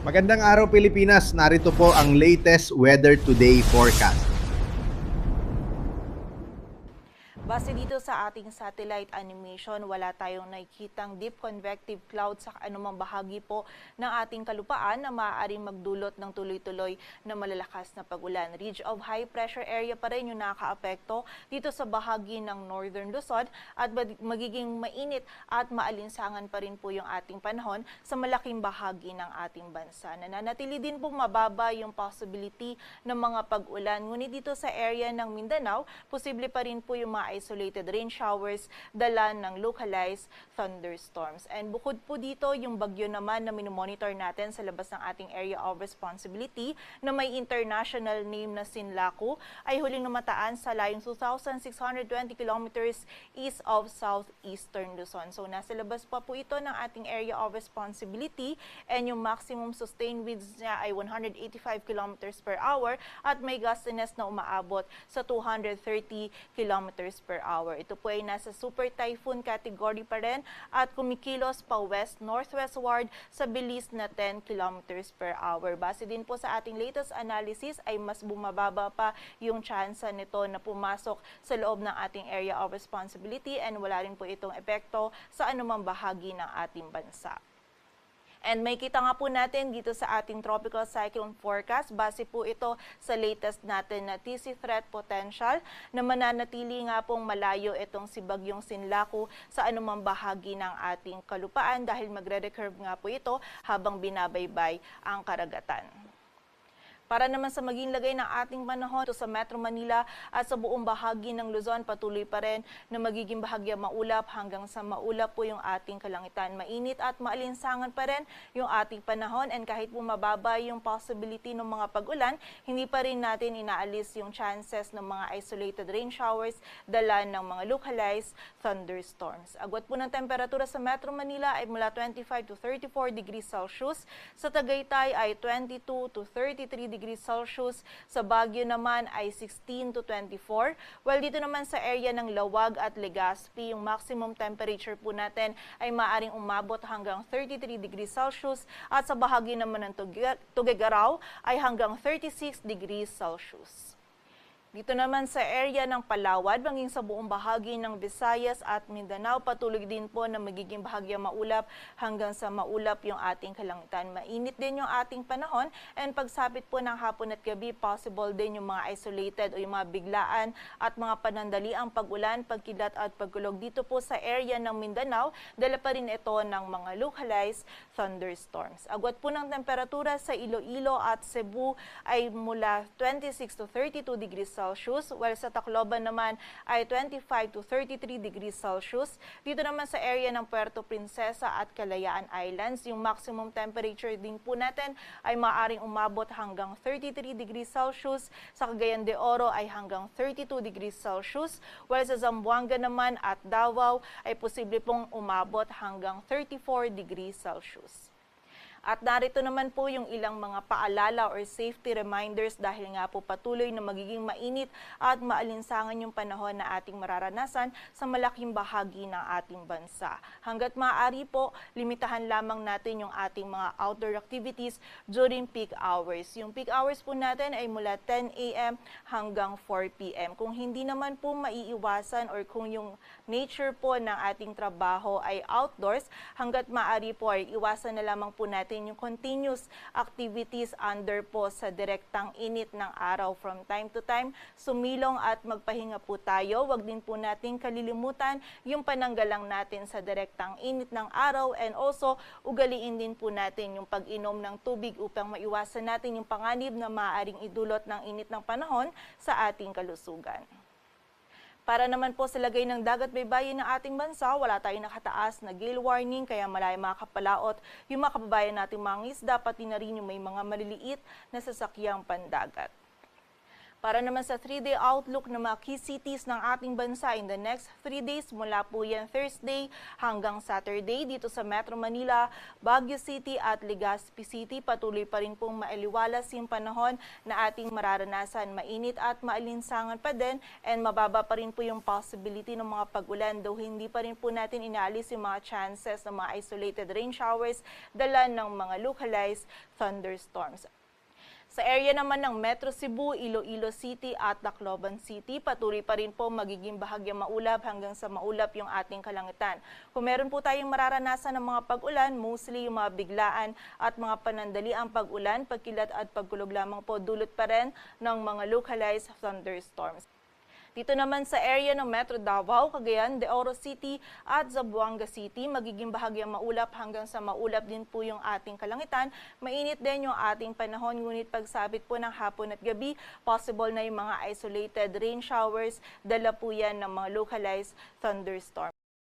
Magandang araw Pilipinas, narito po ang latest Weather Today forecast. Base dito sa ating satellite animation, wala tayong nakikitang deep convective cloud sa anumang bahagi po ng ating kalupaan na maaaring magdulot ng tuloy-tuloy na malalakas na pagulan. Ridge of high pressure area pa rin yung nakakaapekto dito sa bahagi ng Northern Luzon at magiging mainit at maalinsangan pa rin po yung ating panahon sa malaking bahagi ng ating bansa. Nananatili din po mababa yung possibility ng mga pag-ulan. Ngunit dito sa area ng Mindanao, posible pa rin po yung mga isolated rain showers, dala ng localized thunderstorms. And bukod po dito, yung bagyo naman na minomonitor natin sa labas ng ating area of responsibility na may international name na Sinlaku ay huling namataan sa layong 2,620 kilometers east of southeastern Luzon. So nasa labas pa po ito ng ating area of responsibility and yung maximum sustained winds niya ay 185 kilometers per hour at may gustiness na umaabot sa 230 kilometers per hour. Ito po ay nasa super typhoon category pa rin at kumikilos pa west-northwestward sa bilis na 10 kilometers per hour. Base din po sa ating latest analysis ay mas bumababa pa yung tsansa nito na pumasok sa loob ng ating area of responsibility and wala rin po itong epekto sa anumang bahagi ng ating bansa. And may kita nga po natin dito sa ating tropical cyclone forecast. Base po ito sa latest natin na TC threat potential na mananatili nga pong malayo itong si Bagyong Sinlaku sa anumang bahagi ng ating kalupaan dahil magre-recurve nga po ito habang binabaybay ang karagatan. Para naman sa maging lagay ng ating panahon sa Metro Manila at sa buong bahagi ng Luzon, patuloy pa rin na magiging bahagya maulap hanggang sa maulap po yung ating kalangitan. Mainit at maalinsangan pa rin yung ating panahon and kahit po mababa yung possibility ng mga pag-ulan, hindi pa rin natin inaalis yung chances ng mga isolated rain showers, dala ng mga localized thunderstorms. Agwat po ng temperatura sa Metro Manila ay mula 25 to 34 degrees Celsius. Sa Tagaytay ay 22 to 33 degrees Celsius. Sa Baguio naman ay 16 to 24. While dito naman sa area ng Lawag at Legazpi, yung maximum temperature po natin ay maaring umabot hanggang 33 degrees Celsius at sa bahagi naman ng Tuguegarao ay hanggang 36 degrees Celsius. Dito naman sa area ng Palawan, maging sa buong bahagi ng Visayas at Mindanao, patuloy din po na magiging bahagya maulap hanggang sa maulap yung ating kalangitan. Mainit din yung ating panahon and pagsapit po ng hapon at gabi, possible din yung mga isolated o yung mga biglaan at mga panandaliang pag-ulan, pagkilat at pagkulog dito po sa area ng Mindanao. Dala pa rin ito ng mga localized thunderstorms. Agwat po ng temperatura sa Iloilo at Cebu ay mula 26 to 32 degrees Celsius, while sa Tacloban naman ay 25 to 33 degrees Celsius. Dito naman sa area ng Puerto Princesa at Kalayaan Islands, yung maximum temperature din po natin ay maaaring umabot hanggang 33 degrees Celsius. Sa Cagayan de Oro ay hanggang 32 degrees Celsius, while sa Zamboanga naman at Davao ay posible pong umabot hanggang 34 degrees Celsius. At narito naman po yung ilang mga paalala or safety reminders dahil nga po patuloy na magiging mainit at maalinsangan yung panahon na ating mararanasan sa malaking bahagi ng ating bansa. Hanggat maaari po, limitahan lamang natin yung ating mga outdoor activities during peak hours. Yung peak hours po natin ay mula 10 a.m. hanggang 4 p.m. Kung hindi naman po maiiwasan or kung yung nature po ng ating trabaho ay outdoors, hanggat maaari po ay iwasan na lamang po natin yung continuous activities under po sa direktang init ng araw. From time to time, sumilong at magpahinga po tayo. Huwag din po natin kalilimutan yung pananggalang natin sa direktang init ng araw and also ugaliin din po natin yung pag-inom ng tubig upang maiwasan natin yung panganib na maaaring idulot ng init ng panahon sa ating kalusugan. Para naman po sa lagay ng dagat baybayin ng ating bansa, wala tayong nakataas na gale warning kaya malaya makakapalaot yung mga kababayan nating mga isda pati na rin yung may mga maliliit na sasakyang pandagat. Para naman sa 3-day outlook ng mga key cities ng ating bansa in the next 3 days, mula po yan Thursday hanggang Saturday dito sa Metro Manila, Baguio City at Legazpi City. Patuloy pa rin pong maaliwalas yung panahon na ating mararanasan. Mainit at maalinsangan pa din and mababa pa rin po yung possibility ng mga pag-ulan, though hindi pa rin po natin inaalis yung mga chances ng mga isolated rain showers dala ng mga localized thunderstorms. Sa area naman ng Metro Cebu, Iloilo City at Tacloban City, patuloy pa rin po magiging bahagyang maulap hanggang sa maulap yung ating kalangitan. Kung meron po tayong mararanasan ng mga pag-ulan, mostly yung mga biglaan at mga panandaliang pag-ulan, pagkilat at pagkulog lamang po dulot pa rin ng mga localized thunderstorms. Dito naman sa area ng Metro Davao, Cagayan de Oro City at Zamboanga City, magiging bahagyang maulap hanggang sa maulap din po yung ating kalangitan. Mainit din yung ating panahon, ngunit pagsabit po ng hapon at gabi, possible na yung mga isolated rain showers, dala po yan ng mga localized thunderstorms.